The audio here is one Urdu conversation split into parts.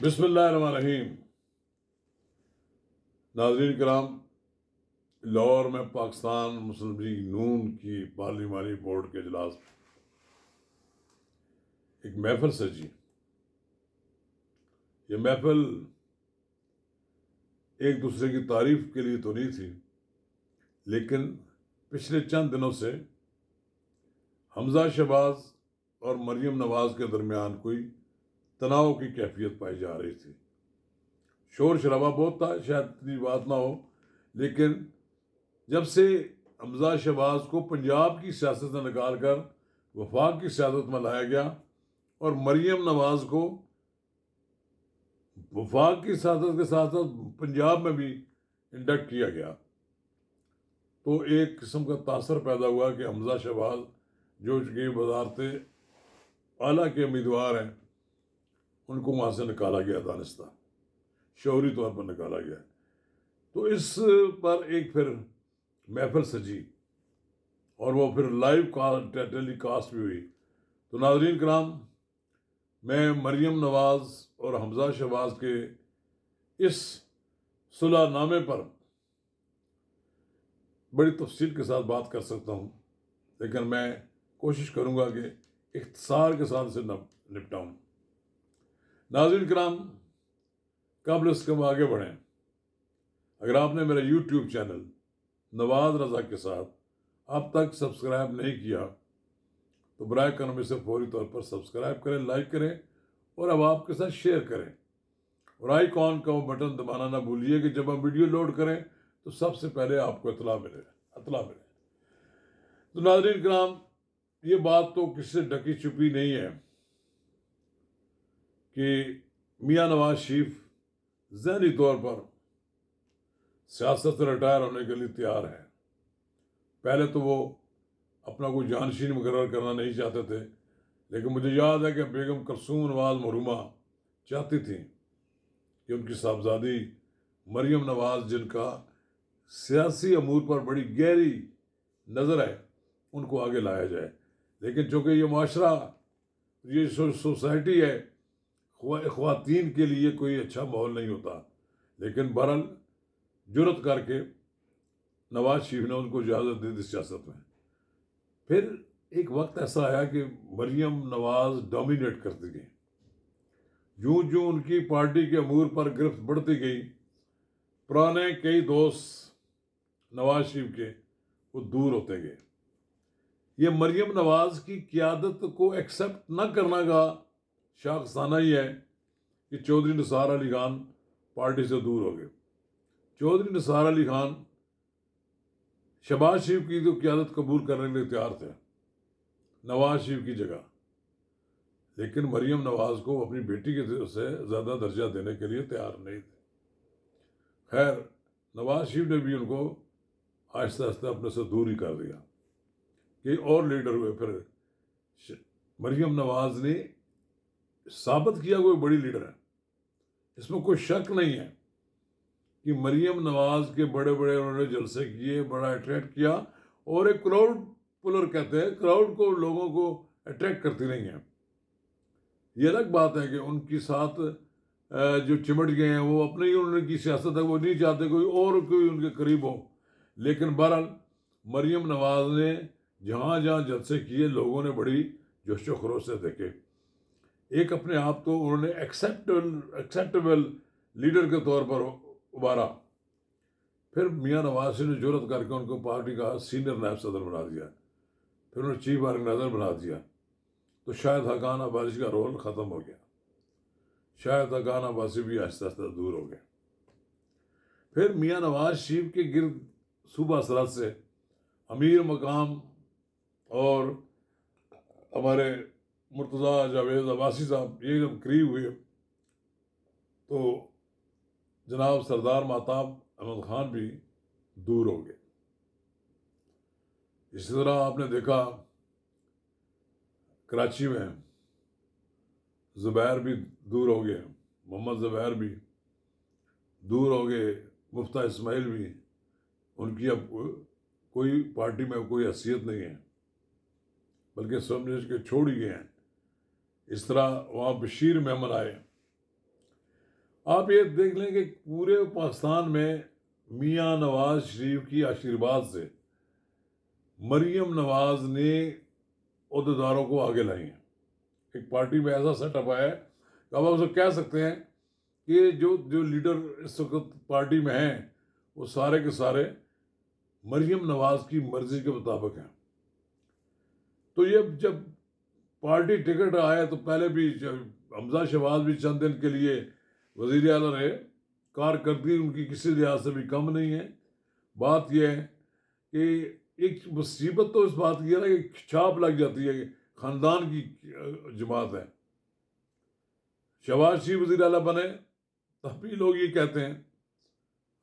بسم اللہ الرحمن الرحیم۔ ناظرین کرام، لاہور میں پاکستان مسلم لیگ نون کی پارلیمانی بورڈ کے اجلاس میں ایک محفل سجی۔ یہ محفل ایک دوسرے کی تعریف کے لیے تو نہیں تھی، لیکن پچھلے چند دنوں سے حمزہ شہباز اور مریم نواز کے درمیان کوئی تناؤ کی کیفیت پائی جا رہی تھی۔ شور شرابہ بہت تھا، شاید اتنی بات نہ ہو، لیکن جب سے حمزہ شہباز کو پنجاب کی سیاست سے نکال کر وفاق کی سیاست میں لایا گیا اور مریم نواز کو وفاق کی سیاست کے ساتھ ساتھ پنجاب میں بھی انڈکٹ کیا گیا، تو ایک قسم کا تاثر پیدا ہوا کہ حمزہ شہباز جو کہ وزارت اعلیٰ کے امیدوار ہیں، ان کو وہاں سے نکالا گیا، دانستہ شعوری طور پر نکالا گیا۔ تو اس پر ایک پھر محفل سجی اور وہ پھر لائیو ٹیلی کاسٹ بھی ہوئی۔ تو ناظرین کرام، میں مریم نواز اور حمزہ شہباز کے اس صلح نامے پر بڑی تفصیل کے ساتھ بات کر سکتا ہوں، لیکن میں کوشش کروں گا کہ اختصار کے ساتھ اسے نپٹاؤں۔ ناظرین کرام، قبل اس کے ہم آگے بڑھیں، اگر آپ نے میرا یوٹیوب چینل نواز رضا کے ساتھ اب تک سبسکرائب نہیں کیا تو برائے کرم اسے فوری طور پر سبسکرائب کریں، لائک کریں اور اب آپ کے ساتھ شیئر کریں، اور آئیکن کا وہ بٹن دبانا نہ بھولیے کہ جب ہم ویڈیو لوڈ کریں تو سب سے پہلے آپ کو اطلاع ملے۔ تو ناظرین کرام، یہ بات تو کسی سے ڈکی چھپی نہیں ہے کہ میاں نواز شریف ذہنی طور پر سیاست سے ریٹائر ہونے کے لیے تیار ہے۔ پہلے تو وہ اپنا کوئی جانشین مقرر کرنا نہیں چاہتے تھے، لیکن مجھے یاد ہے کہ بیگم کلثوم نواز مرحومہ چاہتی تھیں کہ ان کی صاحبزادی مریم نواز، جن کا سیاسی امور پر بڑی گہری نظر ہے، ان کو آگے لایا جائے، لیکن چونکہ یہ معاشرہ، یہ سوسائٹی ہے، خواتین کے لیے کوئی اچھا ماحول نہیں ہوتا، لیکن بہرحال جرت کر کے نواز شریف نے ان کو اجازت دے دی سیاست میں۔ پھر ایک وقت ایسا آیا کہ مریم نواز ڈومینیٹ کرتی گئی، جوں ان کی پارٹی کے امور پر گرفت بڑھتی گئی، پرانے کئی دوست نواز شریف کے وہ دور ہوتے گئے۔ یہ مریم نواز کی قیادت کو ایکسیپٹ نہ کرنا کا شاخسانہ ہی ہے کہ چودھری نثار علی خان پارٹی سے دور ہو گئے۔ چودھری نثار علی خان شہباز شریف کی جو قیادت قبول کرنے کے لیے تیار تھے نواز شریف کی جگہ، لیکن مریم نواز کو اپنی بیٹی کے سے زیادہ درجہ دینے کے لیے تیار نہیں تھے۔ خیر، نواز شریف نے بھی ان کو آہستہ آہستہ اپنے سے دور ہی کر دیا کہ اور لیڈر ہوئے۔ پھر مریم نواز نے ثابت کیا کوئی بڑی لیڈر ہے، اس میں کوئی شک نہیں ہے کہ مریم نواز کے بڑے انہوں نے جلسے کیے، بڑا اٹریکٹ کیا، اور ایک کراؤڈ پولر کہتے ہیں، کراؤڈ کو، لوگوں کو اٹریکٹ کرتی نہیں ہیں۔ یہ الگ بات ہے کہ ان کے ساتھ جو چمٹ گئے ہیں وہ اپنی انہوں کی سیاست ہے، وہ نہیں چاہتے کوئی ان کے قریب ہو، لیکن بہرحال مریم نواز نے جہاں جلسے کیے، لوگوں نے بڑی جوش و خروش سے دیکھے، ایک اپنے آپ کو انہوں نے ایکسیپٹیبل لیڈر کے طور پر ابھارا۔ پھر میاں نواز نے جرت کر کے ان کو پارٹی کا سینئر نائب صدر بنا دیا، پھر انہیں چیف آرگنائزر بنا دیا، تو شاہد حقان عباسی کا رول ختم ہو گیا، شاہد حقان عباسی بھی آہستہ آہستہ دور ہو گئے۔ پھر میاں نواز شریف کے گرد صوبہ سرحد سے امیر مقام اور ہمارے مرتضیٰ جاوید عباسی صاحب یہ جب قریب ہوئے تو جناب سردار مہتاب احمد خان بھی دور ہو گئے۔ اسی طرح آپ نے دیکھا کراچی میں زبیر بھی دور ہو گئے، محمد زبیر بھی دور ہو گئے، مفتاح اسماعیل بھی، ان کی اب کوئی پارٹی میں کوئی حیثیت نہیں ہے، بلکہ سمجھ کے چھوڑ ہی گئے ہیں۔ اس طرح وہاں بشیر محمد آئے، آپ یہ دیکھ لیں کہ پورے پاکستان میں میاں نواز شریف کی آشیرواد سے مریم نواز نے عہدیداروں کو آگے لائی ہیں. ایک پارٹی میں ایسا سیٹ اپ آیا ہے کہ اب آپ اسے کہہ سکتے ہیں کہ جو لیڈر اس وقت پارٹی میں ہیں وہ سارے کے سارے مریم نواز کی مرضی کے مطابق ہیں. تو یہ جب پارٹی ٹکٹ آیا تو پہلے بھی حمزہ شہباز بھی چند دن کے لیے وزیر اعلیٰ رہے. کارکردگی ان کی کسی لحاظ سے بھی کم نہیں ہے. بات یہ ہے کہ ایک مصیبت تو اس بات کی ہے نا کہ چھاپ لگ جاتی ہے کہ خاندان کی جماعت ہے. شہباز شریف وزیر اعلیٰ بنے تب بھی لوگ یہ کہتے ہیں،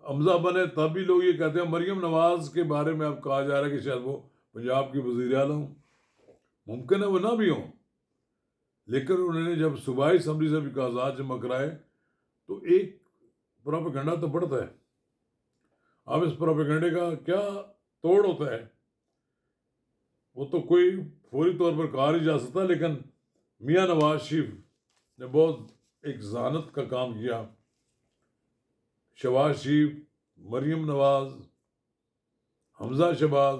حمزہ بنے تب بھی لوگ یہ کہتے ہیں. مریم نواز کے بارے میں اب کہا جا رہا ہے کہ شاید وہ پنجاب کی وزیر اعلیٰ ہوں. ممکن ہے وہ نہ بھی ہوں، لیکن انہوں نے جب صوبائی اسمبلی سے بھی کاغذات جمع کرائے تو ایک پروپیگنڈا تو بڑھتا ہے. اب اس پروپیگنڈے کا کیا توڑ ہوتا ہے وہ تو کوئی فوری طور پر کہا نہیں جا سکتا، لیکن میاں نواز شریف نے بہت ایک ذہانت کا کام کیا. شہباز شریف، مریم نواز، حمزہ شہباز،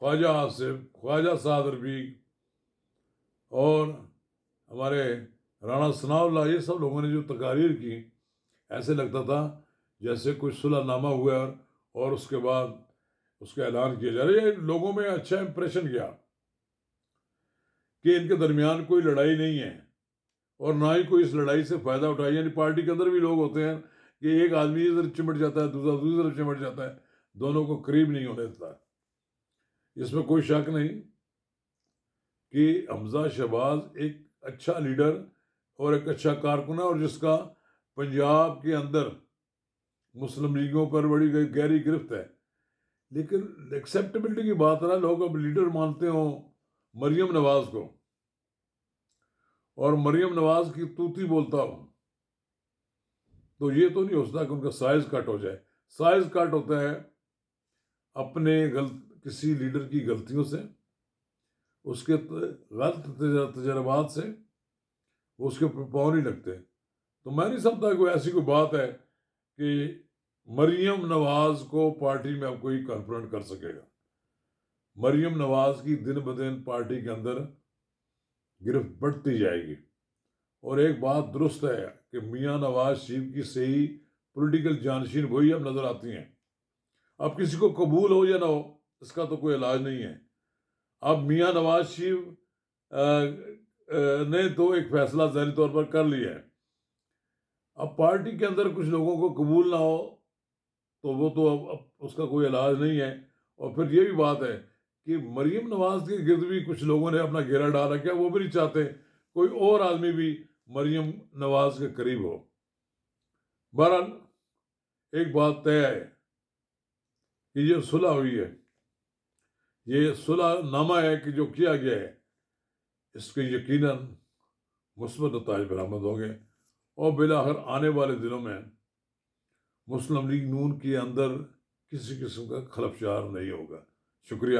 خواجہ آصف، خواجہ سعد رفیق اور ہمارے رانا ثناء اللہ، یہ سب لوگوں نے جو تقاریر کی ایسے لگتا تھا جیسے کوئی صلح نامہ ہوا اور اس کے بعد اس کا اعلان کیا جا رہا ہے. یہ لوگوں میں اچھا امپریشن گیا کہ ان کے درمیان کوئی لڑائی نہیں ہے اور نہ ہی کوئی اس لڑائی سے فائدہ اٹھائی. یعنی پارٹی کے اندر بھی لوگ ہوتے ہیں کہ ایک آدمی ادھر چمٹ جاتا ہے، دوسرا دوسری طرف چمٹ جاتا ہے، دونوں کو قریب نہیں ہونے دیتا. اس میں کوئی شک نہیں کہ حمزہ شہباز ایک اچھا لیڈر اور ایک اچھا کارکن ہے، اور جس کا پنجاب کے اندر مسلم لیگوں پر بڑی گہری گرفت ہے. لیکن ایکسیپٹیبلٹی کی بات ہے، لوگ اب لیڈر مانتے ہوں مریم نواز کو اور مریم نواز کی توتی بولتا ہوں، تو یہ تو نہیں ہو سکتا کہ ان کا سائز کٹ ہو جائے. سائز کٹ ہوتا ہے اپنے کسی لیڈر کی غلطیوں سے، اس کے غلط تجربات سے، وہ اس کے پاؤں نہیں لگتے. تو میں نہیں سمجھتا کوئی ایسی کوئی بات ہے کہ مریم نواز کو پارٹی میں اب کوئی کنفرنٹ کر سکے گا. مریم نواز کی دن بدن پارٹی کے اندر گرفت بڑھتی جائے گی. اور ایک بات درست ہے کہ میاں نواز شریف کی صحیح پولیٹیکل جانشین وہی اب نظر آتی ہیں. اب کسی کو قبول ہو یا نہ ہو اس کا تو کوئی علاج نہیں ہے. اب میاں نواز شریف نے تو ایک فیصلہ ذہنی طور پر کر لیا ہے. اب پارٹی کے اندر کچھ لوگوں کو قبول نہ ہو تو وہ تو اب اس کا کوئی علاج نہیں ہے. اور پھر یہ بھی بات ہے کہ مریم نواز کے گرد بھی کچھ لوگوں نے اپنا گھیرا ڈالا، کیا وہ بھی نہیں چاہتے کوئی اور آدمی بھی مریم نواز کے قریب ہو. بہرحال ایک بات طے ہے کہ یہ صلح ہوئی ہے، یہ صلح نامہ ہے کہ جو کیا گیا ہے اس کے یقیناً مثبت نتائج برآمد ہوں گے، اور بالآخر آنے والے دنوں میں مسلم لیگ نون کے اندر کسی قسم کا خلفشار نہیں ہوگا. شکریہ.